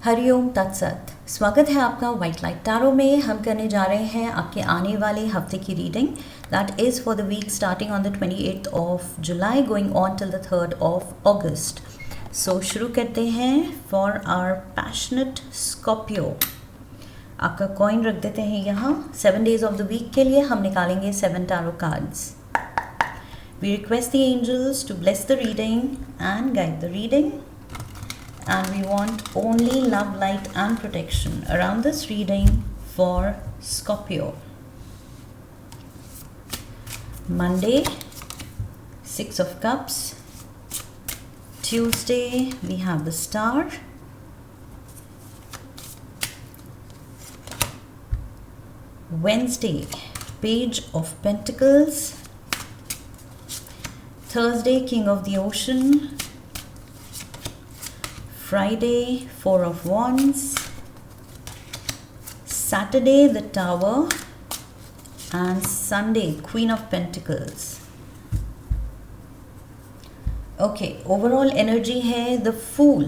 हरिओम तत्सत। स्वागत है आपका वाइट लाइट टैरो में। हम करने जा रहे हैं आपके आने वाले हफ्ते की reading, that is for the week starting on the 28th of July going on till the 3rd of August. So शुरू करते हैं फॉर आवर पैशनेट स्कॉर्पियो। आपका कॉइन रख देते हैं यहाँ। 7 days ऑफ द वीक के लिए हम निकालेंगे 7 tarot cards. We request the angels to bless the reading and guide the reading. And we want only love, light and protection around this reading for Scorpio. Monday, 6 of Cups. Tuesday, we have the Star. Wednesday, Page of Pentacles. Thursday, King of the Ocean. Friday, 4 of Wands. Saturday, the Tower. And Sunday, Queen of Pentacles. Okay, overall energy है the Fool.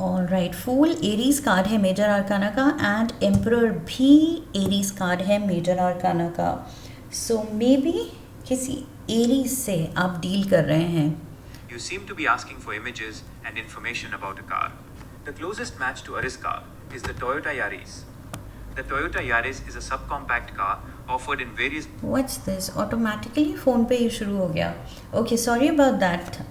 Alright, Fool Aries card है major आर्काना का, and emperor भी Aries card है major आर्काना का. सो may be किसी Aries से आप deal कर रहे हैं. You seem to be asking for images and information about a car. The closest match to Aris car is the Toyota Yaris. The Toyota Yaris is a subcompact car offered in various... What's this? Automatically phone पे ये शुरू हो गया. Okay, sorry about that.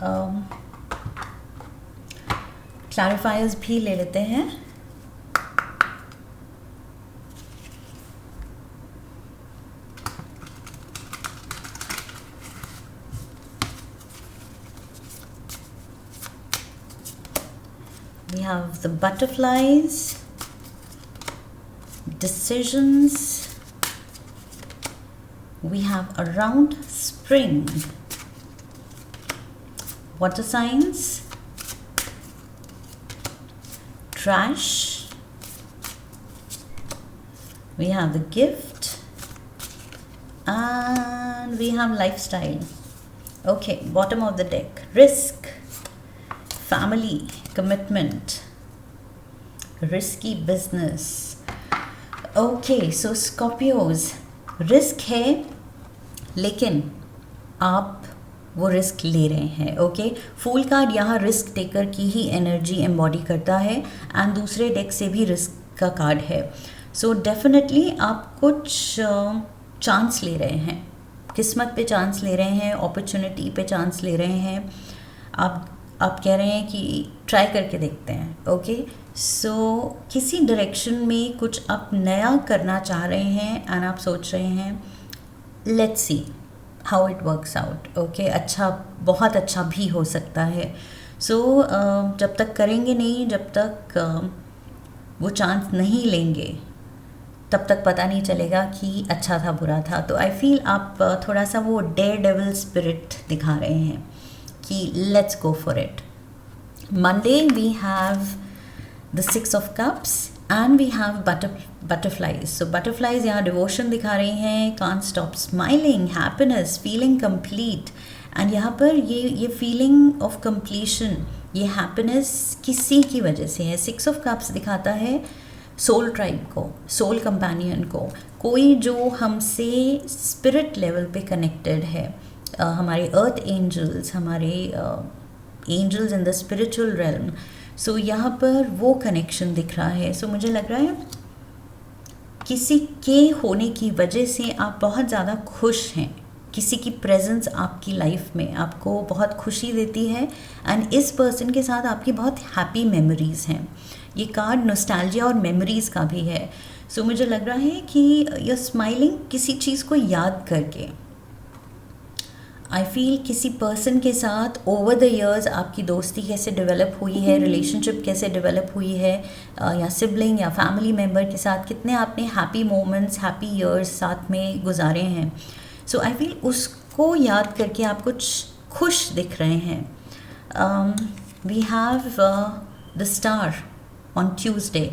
Clarifiers भी ले लेते हैं. We have the butterflies, decisions, we have around spring, water signs, trash, we have the gift, and we have lifestyle. Okay, bottom of the deck, risk, family, commitment, risky business. Okay, so Scorpios, risk है लेकिन आप वो risk ले रहे हैं. Okay, fool card यहाँ risk taker की ही energy embody करता है, एंड दूसरे डेक से भी रिस्क का कार्ड है. सो डेफिनेटली आप कुछ चांस ले रहे हैं, किस्मत पे चांस ले रहे हैं, अपॉर्चुनिटी पे चांस ले रहे हैं. आप कह रहे हैं कि ट्राई करके देखते हैं. ओके, सो किसी डायरेक्शन में कुछ आप नया करना चाह रहे हैं, एंड आप सोच रहे हैं let's see how it works out. Okay, अच्छा, बहुत अच्छा भी हो सकता है. सो जब तक करेंगे नहीं, जब तक वो चांस नहीं लेंगे, तब तक पता नहीं चलेगा कि अच्छा था बुरा था. तो आई फील आप थोड़ा सा वो डेयर डेविल स्पिरिट दिखा रहे हैं कि let's go for it. Monday we have the 6 of Cups and we have butterflies. So butterflies यहाँ डिवोशन दिखा रही हैं, can't stop smiling, happiness, feeling complete. And यहाँ पर ये फीलिंग ऑफ कंप्लीशन, ये हैप्पीनेस किसी की वजह से है. 6 of Cups दिखाता है सोल ट्राइब को, सोल कंपेनियन को, कोई जो हमसे स्पिरिट लेवल पे कनेक्टेड है. हमारे अर्थ एंजल्स, हमारे angels in the spiritual realm. So यहाँ पर वो कनेक्शन दिख रहा है. सो मुझे लग रहा है किसी के होने की वजह से आप बहुत ज़्यादा खुश हैं, किसी की प्रेजेंस आपकी लाइफ में आपको बहुत खुशी देती है, एंड इस पर्सन के साथ आपकी बहुत हैप्पी मेमोरीज़ हैं. ये कार्ड नॉस्टैल्जिया और मेमोरीज़ का भी है. सो मुझे लग रहा है कि यू स्माइलिंग किसी चीज़ को याद करके. आई फील किसी पर्सन के साथ ओवर द ईयर्स आपकी दोस्ती कैसे डेवलप हुई है, रिलेशनशिप कैसे डेवलप हुई है, या सिबलिंग या फैमिली मेम्बर के साथ कितने आपने हैप्पी मोमेंट्स, हैप्पी ईयर्स साथ में गुजारे हैं. सो आई फील उसको याद करके आप कुछ खुश दिख रहे हैं. We have the star on Tuesday.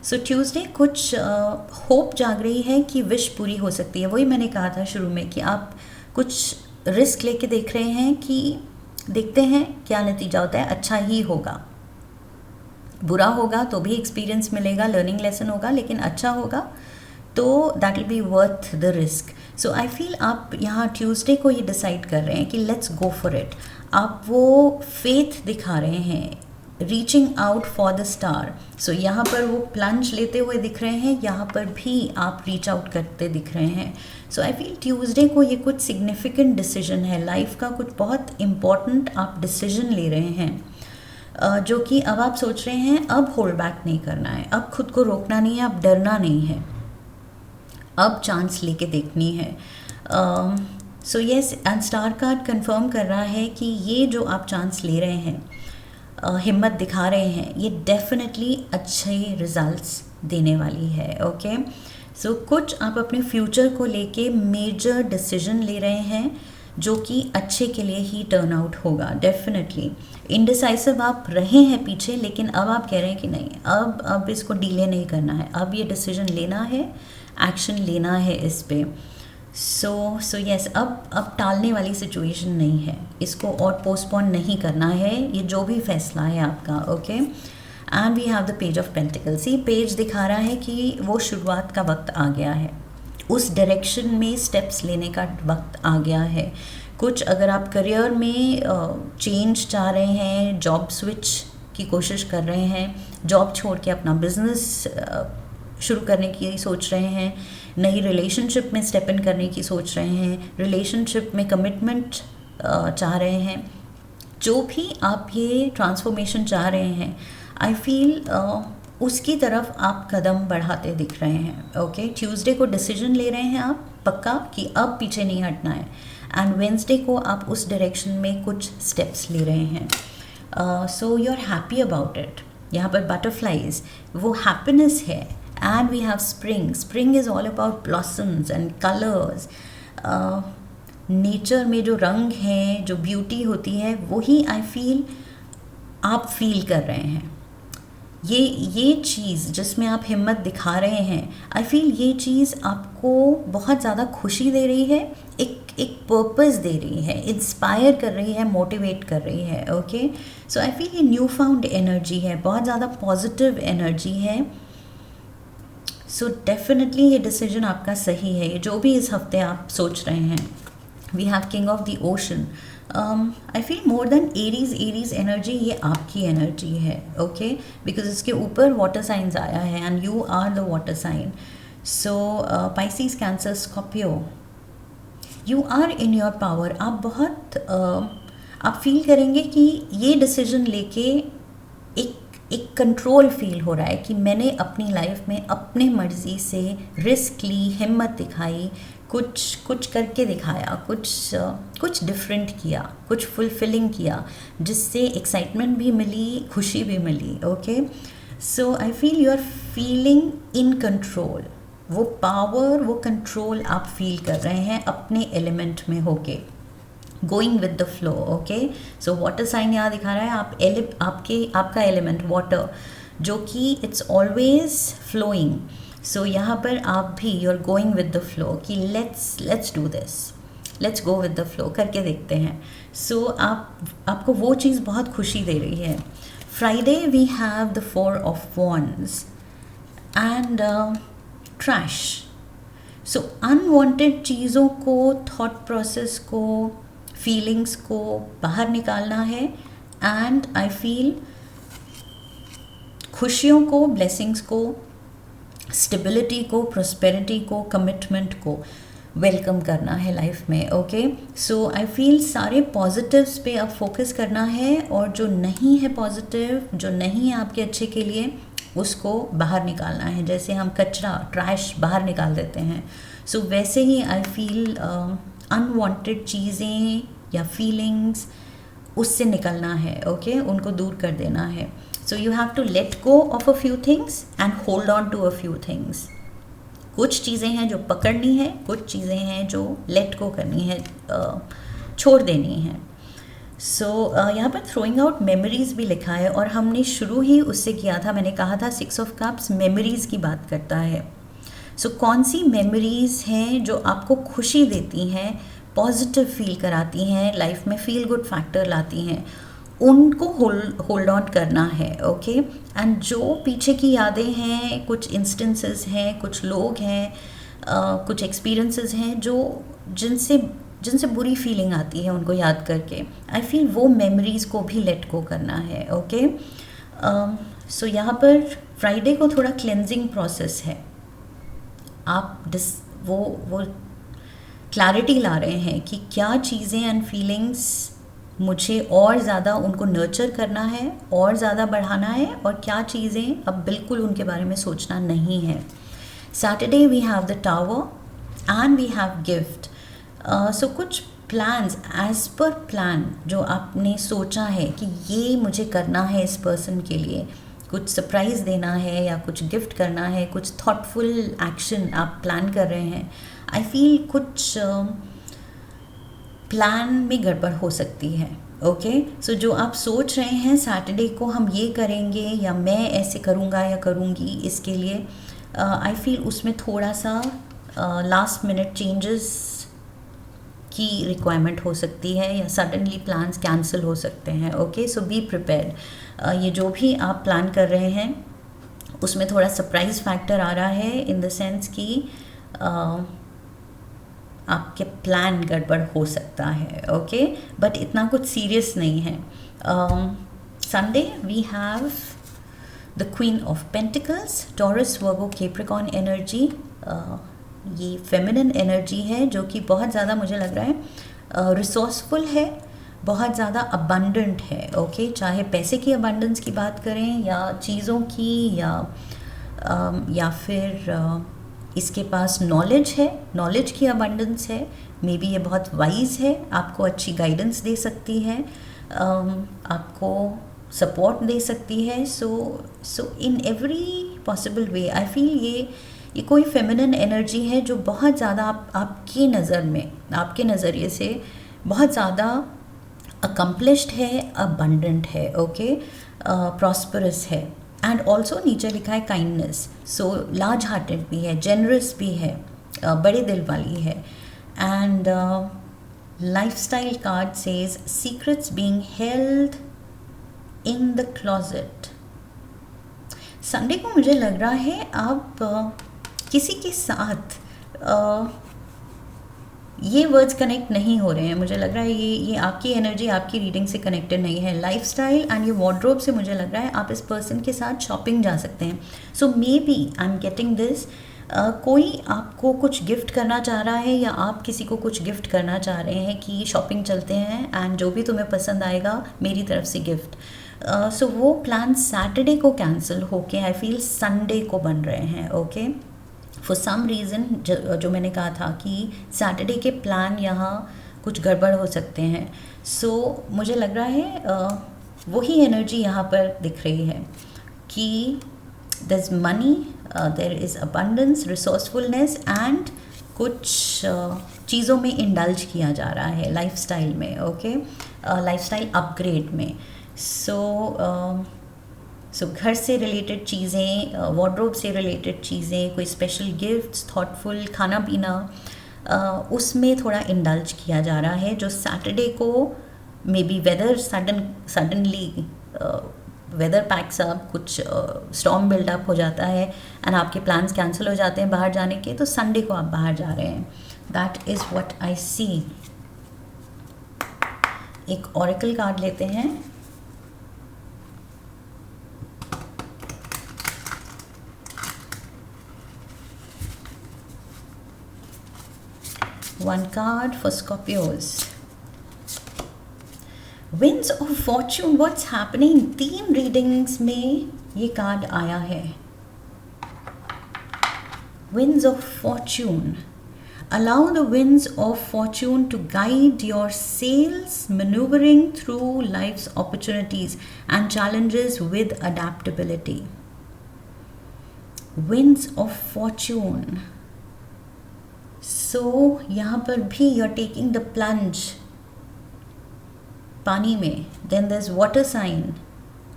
So Tuesday कुछ होप जाग रही है कि विश पूरी हो सकती है. वही मैंने कहा था शुरू में कि आप कुछ रिस्क लेके देख रहे हैं कि देखते हैं क्या नतीजा होता है, अच्छा ही होगा. बुरा होगा तो भी एक्सपीरियंस मिलेगा, लर्निंग लेसन होगा, लेकिन अच्छा होगा तो that will be worth the risk. So I feel आप यहाँ ट्यूसडे को ये डिसाइड कर रहे हैं कि लेट्स गो फॉर इट. आप वो फेथ दिखा रहे हैं, reaching out for the star. So यहाँ पर वो प्लंज लेते हुए दिख रहे हैं, यहाँ पर भी आप रीच आउट करते दिख रहे हैं. सो आई फील ट्यूसडे को ये कुछ सिग्निफिकेंट डिसीजन है, लाइफ का कुछ बहुत इम्पॉर्टेंट आप डिसीजन ले रहे हैं, जो कि अब आप सोच रहे हैं अब होल्ड बैक नहीं करना है, अब खुद को रोकना नहीं है, अब डरना नहीं है, अब चांस लेके देखनी है. So yes, and star card confirm कर रहा है कि ये जो आप चांस ले रहे हैं, हिम्मत दिखा रहे हैं, ये डेफिनेटली अच्छे रिजल्ट्स देने वाली है. ओके, सो कुछ आप अपने फ्यूचर को लेके मेजर डिसीजन ले रहे हैं जो कि अच्छे के लिए ही टर्न आउट होगा. डेफिनेटली इंडिसाइसिव आप रहे हैं पीछे, लेकिन अब आप कह रहे हैं कि नहीं, अब इसको डीले नहीं करना है, अब ये डिसीजन लेना है, एक्शन लेना है इस पे. सो यस, अब टालने वाली सिचुएशन नहीं है, इसको और पोस्टपोन नहीं करना है, ये जो भी फैसला है आपका. Okay, and we have the page of pentacles. ये पेज दिखा रहा है कि वो शुरुआत का वक्त आ गया है, उस डायरेक्शन में स्टेप्स लेने का वक्त आ गया है. कुछ अगर आप करियर में चेंज चाह रहे हैं, जॉब स्विच की कोशिश कर रहे हैं, जॉब छोड़ के अपना बिजनेस शुरू करने की सोच रहे हैं, नई रिलेशनशिप में स्टेप इन करने की सोच रहे हैं, रिलेशनशिप में कमिटमेंट चाह रहे हैं, जो भी आप ये ट्रांसफॉर्मेशन चाह रहे हैं, आई फील उसकी तरफ आप कदम बढ़ाते दिख रहे हैं. ओके, ट्यूसडे को डिसीजन ले रहे हैं आप पक्का कि अब पीछे नहीं हटना है, एंड वेंसडे को आप उस डायरेक्शन में कुछ स्टेप्स ले रहे हैं. So you are happy about it. यहाँ पर बटरफ्लाइज वो हैप्पीनेस है. And we have spring. Spring is all about blossoms and colors. Nature में जो रंग हैं, जो ब्यूटी होती है, वही आई फील आप फील कर रहे हैं. ये चीज़ जिसमें आप हिम्मत दिखा रहे हैं, आई फील ये चीज़ आपको बहुत ज़्यादा खुशी दे रही है, एक पर्पस दे रही है, इंस्पायर कर रही है, मोटिवेट कर रही है. ओके, सो आई फील ये न्यू फाउंड एनर्जी है, बहुत ज़्यादा पॉजिटिव एनर्जी है. सो डेफिनेटली ये डिसीजन आपका सही है, ये जो भी इस हफ्ते आप सोच रहे हैं. We have king of the ocean. I feel more than Aries energy, ये आपकी एनर्जी है. ओके, बिकॉज इसके ऊपर वाटर साइंस आया है and you are the water sign. So Pisces, Cancer, Scorpio, you are in your power. आप बहुत आप फील करेंगे कि ये डिसीजन लेके एक कंट्रोल फील हो रहा है कि मैंने अपनी लाइफ में अपने मर्ज़ी से रिस्क ली, हिम्मत दिखाई, कुछ करके दिखाया, कुछ डिफरेंट किया, कुछ फुलफिलिंग किया, जिससे एक्साइटमेंट भी मिली, खुशी भी मिली. Okay, so I feel you are feeling in control. वो पावर, वो कंट्रोल आप फील कर रहे हैं अपने एलिमेंट में होके, going with the flow. Okay, so water sign यहाँ दिखा रहा है आपका एलिमेंट वाटर, जो कि इट्स ऑलवेज फ्लोइंग. सो यहाँ पर आप भी you are going with the flow कि let's do this, let's go with the flow, करके देखते हैं. सो आपको वो चीज़ बहुत खुशी दे रही है. Friday we have the 4 of wands and trash. So unwanted चीज़ों को, थॉट प्रोसेस को, फीलिंग्स को बाहर निकालना है. एंड आई फील खुशियों को, ब्लेसिंग्स को, स्टेबिलिटी को, प्रोस्पेरिटी को, कमिटमेंट को वेलकम करना है लाइफ में. ओके, सो आई फील सारे पॉजिटिव्स पे अब फोकस करना है, और जो नहीं है पॉजिटिव, जो नहीं है आपके अच्छे के लिए, उसको बाहर निकालना है. जैसे हम कचरा, ट्रैश बाहर निकाल देते हैं, सो वैसे ही आई फील अनवांटेड चीज़ें या फीलिंग्स, उससे निकलना है. ओके, उनको दूर कर देना है. So you have to let go of a few things and hold on to a few things. कुछ चीज़ें हैं जो पकड़नी है, कुछ चीज़ें हैं जो लेट गो करनी है, छोड़ देनी है. सो यहाँ पर थ्रोइंग आउट मेमोरीज भी लिखा है, और हमने शुरू ही उससे किया था. मैंने कहा था 6 ऑफ कप्स मेमोरीज़ की बात करता है. सो कौन सी मेमोरीज़ हैं जो आपको खुशी देती हैं, पॉजिटिव फील कराती हैं, लाइफ में फील गुड फैक्टर लाती हैं, उनको होल्ड ऑन करना है, ओके। एंड जो पीछे की यादें हैं, कुछ इंस्टेंसेस हैं, कुछ लोग हैं, कुछ एक्सपीरियंसेस हैं जो जिनसे बुरी फीलिंग आती है उनको याद करके, आई फील वो मेमोरीज़ को भी लेट गो करना है, ओके। सो यहाँ पर फ्राइडे को थोड़ा क्लेंजिंग प्रोसेस है। आप वो क्लैरिटी ला रहे हैं कि क्या चीज़ें एंड फीलिंग्स मुझे और ज़्यादा उनको नर्चर करना है, और ज़्यादा बढ़ाना है, और क्या चीज़ें अब बिल्कुल उनके बारे में सोचना नहीं है। Saturday we have the tower and we have gift. So कुछ प्लान्स एज पर प्लान जो आपने सोचा है कि ये मुझे करना है इस पर्सन के लिए, कुछ सरप्राइज़ देना है या कुछ गिफ्ट करना है, कुछ थॉटफुल एक्शन आप प्लान कर रहे हैं। आई फील कुछ प्लान में गड़बड़ हो सकती है, ओके। सो जो आप सोच रहे हैं सैटरडे को हम ये करेंगे या मैं ऐसे करूँगा या करूँगी इसके लिए, आई फील उसमें थोड़ा सा लास्ट मिनट चेंजेस की रिक्वायरमेंट हो सकती है या सडनली प्लान्स कैंसिल हो सकते हैं, ओके। So be prepared. ये जो भी आप प्लान कर रहे हैं उसमें थोड़ा सरप्राइज फैक्टर आ रहा है, इन द सेंस कि आपके प्लान गड़बड़ हो सकता है, ओके, बट इतना कुछ सीरियस नहीं है। Sunday we have the queen of pentacles, Taurus, Virgo, Capricorn energy. ये फेमिनिन एनर्जी है जो कि बहुत ज़्यादा मुझे लग रहा है रिसोर्सफुल है, बहुत ज़्यादा अबंडेंट है, ओके। चाहे पैसे की अबंडेंस की बात करें या चीज़ों की या फिर इसके पास नॉलेज है, नॉलेज की अबंडेंस है। मे बी ये बहुत वाइज है, आपको अच्छी गाइडेंस दे सकती है, आपको सपोर्ट दे सकती है। So in every possible way I feel ये कोई फेमिनिन एनर्जी है जो बहुत ज़्यादा आपकी नज़र में, आपके नज़रिए से बहुत ज़्यादा अकम्प्लिश्ड है, अबंडेंट है, ओके, प्रॉस्परस है। एंड ऑल्सो नीचे लिखा है काइंडनेस, सो लार्ज हार्टेड भी है, जेनरस भी है, बड़े दिल वाली है। And lifestyle card says secrets being held in the closet. Sunday को मुझे लग रहा है आप किसी के साथ ये वर्ड्स कनेक्ट नहीं हो रहे हैं, मुझे लग रहा है ये आपकी एनर्जी आपकी रीडिंग से कनेक्टेड नहीं है। लाइफस्टाइल एंड ये वार्डरोब से मुझे लग रहा है आप इस पर्सन के साथ शॉपिंग जा सकते हैं। So maybe I am getting this, कोई आपको कुछ गिफ्ट करना चाह रहा है या आप किसी को कुछ गिफ्ट करना चाह रहे हैं कि शॉपिंग चलते हैं एंड जो भी तुम्हें पसंद आएगा मेरी तरफ से गिफ्ट। सो वो प्लान सैटरडे को कैंसिल होके आई फील संडे को बन रहे हैं, ओके। फॉर सम रीज़न जो मैंने कहा था कि सैटरडे के प्लान यहाँ कुछ गड़बड़ हो सकते हैं। सो मुझे लग रहा है वही एनर्जी यहाँ पर दिख रही है कि there is money, there is abundance, resourcefulness and कुछ चीज़ों में इंडल्ज किया जा रहा है लाइफस्टाइल में, ओके, लाइफस्टाइल अपग्रेड में। सो घर से रिलेटेड चीज़ें, वार्डरोब से रिलेटेड चीज़ें, कोई स्पेशल गिफ्ट्स, थॉटफुल खाना पीना, उसमें थोड़ा इंडल्ज किया जा रहा है जो सैटरडे को maybe weather suddenly weather packs up, कुछ स्टॉर्म बिल्डअप हो जाता है एंड आपके प्लान्स कैंसिल हो जाते हैं बाहर जाने के, तो संडे को आप बाहर जा रहे हैं। दैट इज़ व्हाट आई सी। एक ऑरेकल कार्ड लेते हैं। One card for Scorpios. Winds of Fortune, what's happening? 3 readings में ये कार्ड आया है। Winds of Fortune. Allow the winds of fortune to guide your sails, maneuvering through life's opportunities and challenges with adaptability. Winds of Fortune. सो यहाँ पर भी you are taking the plunge पानी में। Then there is water sign,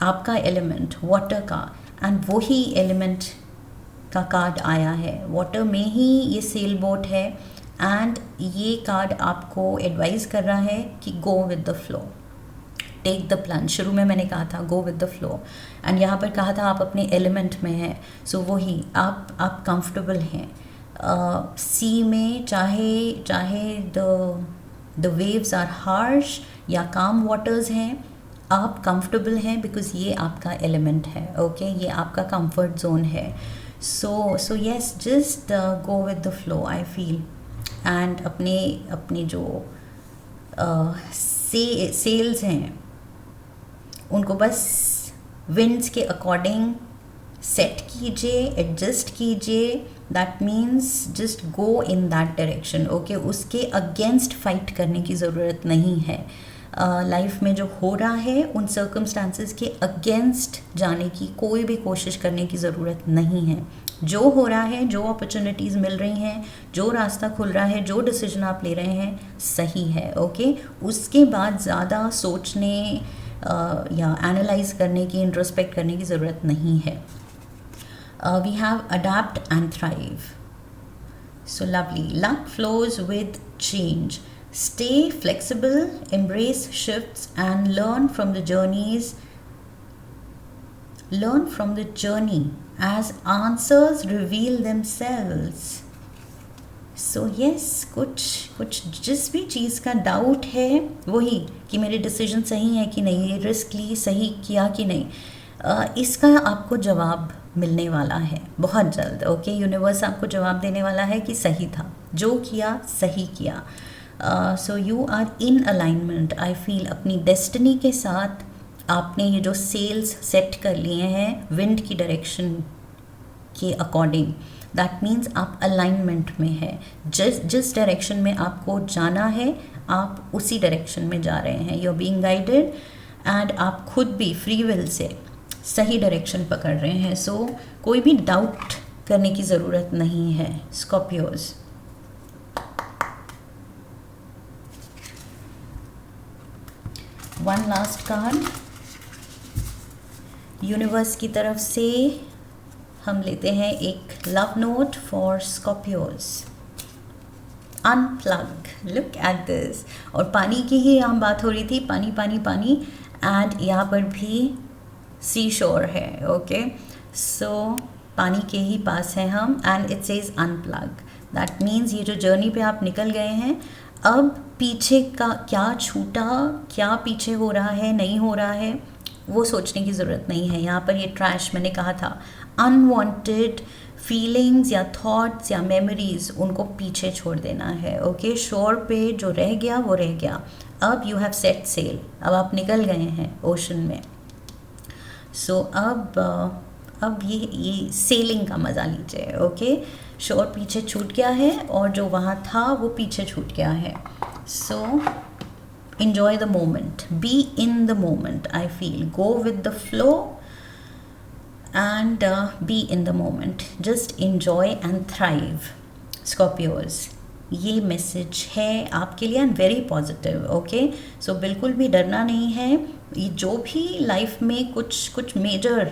आपका element water का, and वही element का card आया है। वाटर में ही ये सेल बोट है एंड ये कार्ड आपको एडवाइस कर रहा है कि go with the flow, take the plan. शुरू में मैंने कहा था go with the flow, and यहाँ पर कहा था आप अपने एलिमेंट में हैं, सो वही आप कंफर्टेबल हैं सी में, चाहे द वेव्स आर हार्श या काम वाटर्स हैं, आप कंफर्टेबल हैं बिकॉज ये आपका एलिमेंट है, ओके ये आपका कंफर्ट जोन है। So yes, just go with the flow I feel, and अपने जो सेल्स हैं उनको बस विंड्स के अकॉर्डिंग सेट कीजिए, एडजस्ट कीजिए। That means just go in that direction, okay. उसके अगेंस्ट फाइट करने की ज़रूरत नहीं है। लाइफ में जो हो रहा है उन सर्कमस्टांसेस के अगेंस्ट जाने की कोई भी कोशिश करने की ज़रूरत नहीं है। जो हो रहा है, जो अपॉर्चुनिटीज़ मिल रही हैं, जो रास्ता खुल रहा है, जो डिसीजन आप ले रहे हैं सही है, ओके। उसके बाद ज़्यादा सोचने या एनालाइज करने की, इंट्रोस्पेक्ट करने की ज़रूरत नहीं है। We have adapt and thrive, so lovely. Luck flows with change, stay flexible, embrace shifts and learn from the journey as answers reveal themselves. So yes, कुछ जिस भी चीज़ का डाउट है वही कि मेरे डिसीजन सही है कि नहीं, ये रिस्क ली सही किया कि नहीं, इसका आपको जवाब मिलने वाला है बहुत जल्द, ओके। यूनिवर्स आपको जवाब देने वाला है कि सही था, जो किया सही किया। So you are in alignment I feel अपनी डेस्टिनी के साथ। आपने ये जो सेल्स सेट कर लिए हैं विंड की डायरेक्शन के अकॉर्डिंग, दैट मीन्स आप अलाइनमेंट में है। जिस डायरेक्शन में आपको जाना है आप उसी डायरेक्शन में जा रहे हैं। You are being guided and आप खुद भी फ्री विल से सही डायरेक्शन पकड़ रहे हैं। सो कोई भी डाउट करने की ज़रूरत नहीं है Scorpios. One last card universe की तरफ से हम लेते हैं एक love note for Scorpios. Unplug, look at this. और पानी की ही यहाँ बात हो रही थी, पानी पानी पानी, एंड यहाँ पर भी सी शोर है, ओके। सो पानी के ही पास हैं हम, and it says unplug. That means ये जो जर्नी पे आप निकल गए हैं, अब पीछे का क्या छूटा, क्या पीछे हो रहा है, नहीं हो रहा है, वो सोचने की ज़रूरत नहीं है। यहाँ पर ये ट्रैश, मैंने कहा था, अनवांटेड फीलिंग्स या थॉट्स या मेमोरीज, उनको पीछे छोड़ देना है, ओके। शोर पे जो रह गया वो रह गया। अब यू हैव सेट सेल, अब आप निकल गए हैं ओशन में। सो अब ये सेलिंग का मज़ा लीजिए, ओके। शोर पीछे छूट गया है और जो वहाँ था वो पीछे छूट गया है। सो enjoy the moment, be in the moment, I feel. Go with the flow and be in the moment. Just enjoy and thrive, Scorpios. ये मैसेज है आपके लिए एंड वेरी पॉजिटिव, ओके। सो बिल्कुल भी डरना नहीं है। ये जो भी लाइफ में कुछ मेजर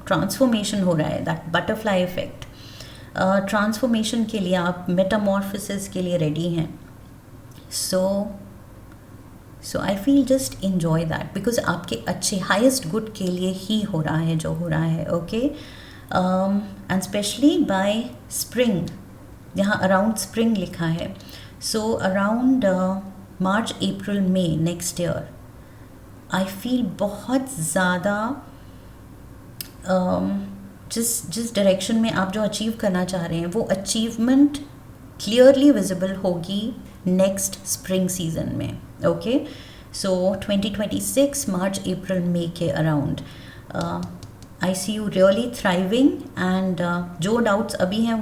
ट्रांसफॉर्मेशन हो रहा है, दैट बटरफ्लाई इफेक्ट, ट्रांसफॉर्मेशन के लिए आप मेटामॉर्फोसिस के लिए रेडी हैं। So I feel just enjoy that because आपके अच्छे हाईएस्ट गुड के लिए ही हो रहा है जो हो रहा है, okay. And specially by spring, यहाँ अराउंड स्प्रिंग लिखा है। So around March April May next year I feel बहुत ज़्यादा जिस डायरेक्शन में आप जो अचीव करना चाह रहे हैं वो अचीवमेंट क्लियरली विजिबल होगी नेक्स्ट स्प्रिंग सीजन में, okay. So 2026 March April May के around I see you really thriving, and जो डाउट्स अभी हैं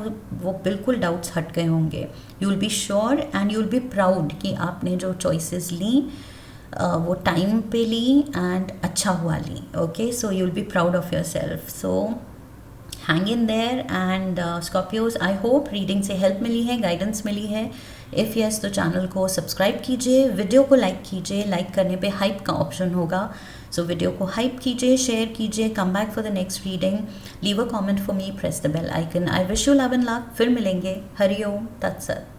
वो बिल्कुल डाउट्स हट गए होंगे। You will be sure and you will be proud कि आपने जो चॉइसेस ली वो टाइम पे ली एंड अच्छा हुआ ली, okay. So you will be proud of yourself. So hang in there and Scorpios, I hope reading से हेल्प मिली है, गाइडेंस मिली है। इफ़ यस तो चैनल को सब्सक्राइब कीजिए, वीडियो को लाइक कीजिए, लाइक करने पे हाइप का ऑप्शन होगा। सो वीडियो को हाइप कीजिए, शेयर कीजिए, come back for the next reading, leave a comment for me, press the bell icon. I wish you love and luck. फिर मिलेंगे। हरिओम तत्सत।